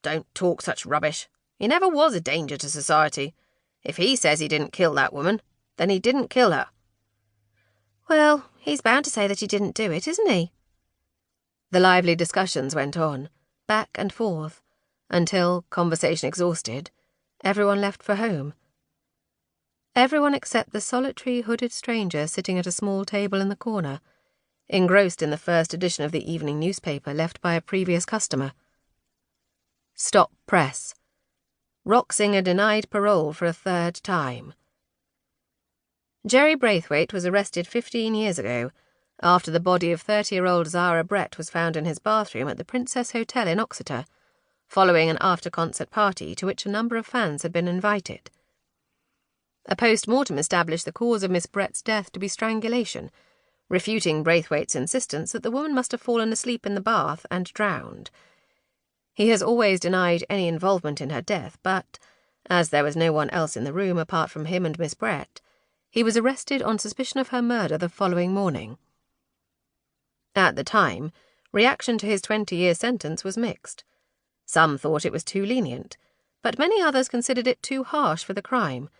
"Don't talk such rubbish. He never was a danger to society. If he says he didn't kill that woman, then he didn't kill her." "Well, he's bound to say that he didn't do it, isn't he?" The lively discussions went on, back and forth, until, conversation exhausted, everyone left for home. Everyone except the solitary hooded stranger sitting at a small table in the corner, engrossed in the first edition of the evening newspaper left by a previous customer. Stop press. Rock singer denied parole for a third time. Jerry Braithwaite was arrested 15 years ago, after the body of 30-year-old Zara Brett was found in his bathroom at the Princess Hotel in Oxeter, following an after-concert party to which a number of fans had been invited. A post-mortem established the cause of Miss Brett's death to be strangulation, refuting Braithwaite's insistence that the woman must have fallen asleep in the bath and drowned. He has always denied any involvement in her death, but, as there was no one else in the room apart from him and Miss Brett, he was arrested on suspicion of her murder the following morning. At the time, reaction to his 20-year sentence was mixed. Some thought it was too lenient, but many others considered it too harsh for the crime,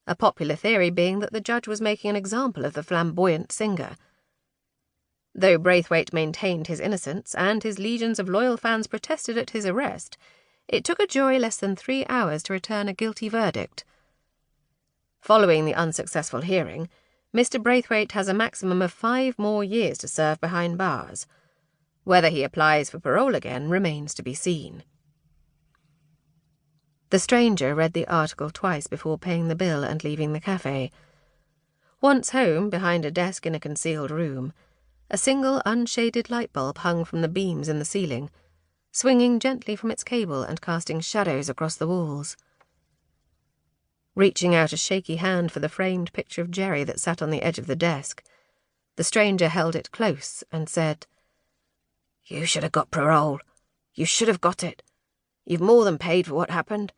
a popular theory being that the judge was making an example of the flamboyant singer. Though Braithwaite maintained his innocence and his legions of loyal fans protested at his arrest, it took a jury less than 3 hours to return a guilty verdict. Following the unsuccessful hearing, Mr. Braithwaite has a maximum of 5 more years to serve behind bars. Whether he applies for parole again remains to be seen. The stranger read the article twice before paying the bill and leaving the cafe. Once home, behind a desk in a concealed room, a single unshaded light bulb hung from the beams in the ceiling, swinging gently from its cable and casting shadows across the walls. Reaching out a shaky hand for the framed picture of Jerry that sat on the edge of the desk, the stranger held it close and said, "You should have got parole. You should have got it. You've more than paid for what happened.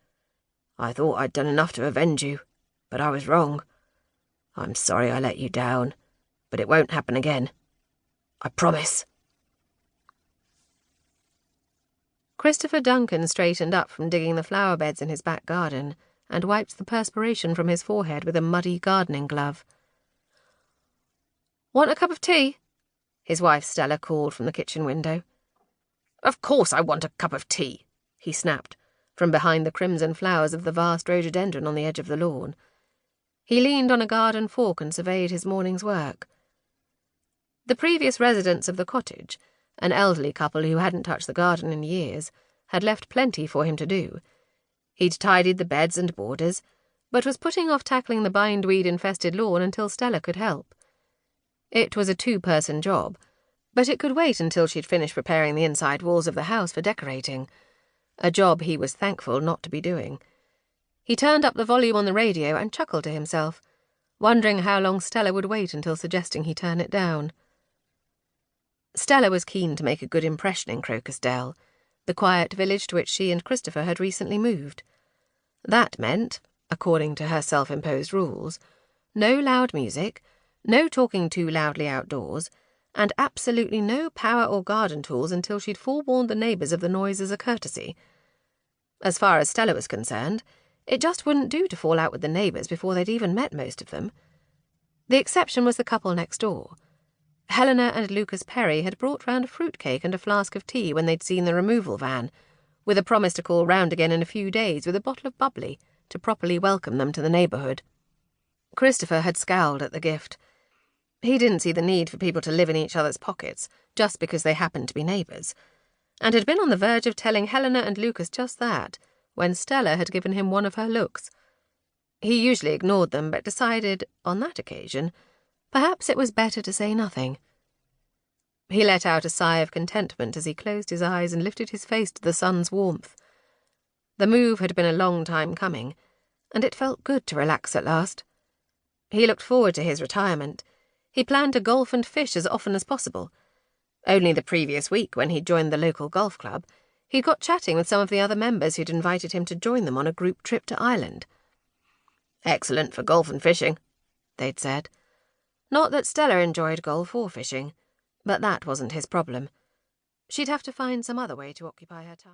I thought I'd done enough to avenge you, but I was wrong. I'm sorry I let you down, but it won't happen again. I promise." Christopher Duncan straightened up from digging the flower beds in his back garden and wiped the perspiration from his forehead with a muddy gardening glove. "Want a cup of tea?" his wife Stella called from the kitchen window. "Of course I want a cup of tea," he snapped, from behind the crimson flowers of the vast rhododendron on the edge of the lawn. He leaned on a garden fork and surveyed his morning's work. The previous residents of the cottage, an elderly couple who hadn't touched the garden in years, had left plenty for him to do. He'd tidied the beds and borders, but was putting off tackling the bindweed-infested lawn until Stella could help. It was a 2-person job, but it could wait until she'd finished preparing the inside walls of the house for decorating, a job he was thankful not to be doing. He turned up the volume on the radio and chuckled to himself, wondering how long Stella would wait until suggesting he turn it down. Stella was keen to make a good impression in Crocusdale, the quiet village to which she and Christopher had recently moved. That meant, according to her self-imposed rules, no loud music, no talking too loudly outdoors, and absolutely no power or garden tools until she'd forewarned the neighbours of the noise as a courtesy. As far as Stella was concerned, it just wouldn't do to fall out with the neighbours before they'd even met most of them. The exception was the couple next door. Helena and Lucas Perry had brought round a fruitcake and a flask of tea when they'd seen the removal van, with a promise to call round again in a few days with a bottle of bubbly to properly welcome them to the neighbourhood. Christopher had scowled at the gift. He didn't see the need for people to live in each other's pockets just because they happened to be neighbours, and had been on the verge of telling Helena and Lucas just that when Stella had given him one of her looks. He usually ignored them, but decided, on that occasion, perhaps it was better to say nothing. He let out a sigh of contentment as he closed his eyes and lifted his face to the sun's warmth. The move had been a long time coming, and it felt good to relax at last. He looked forward to his retirement. He planned to golf and fish as often as possible. Only the previous week, when he'd joined the local golf club, he'd got chatting with some of the other members who'd invited him to join them on a group trip to Ireland. "Excellent for golf and fishing," they'd said. Not that Stella enjoyed golf or fishing, but that wasn't his problem. She'd have to find some other way to occupy her time.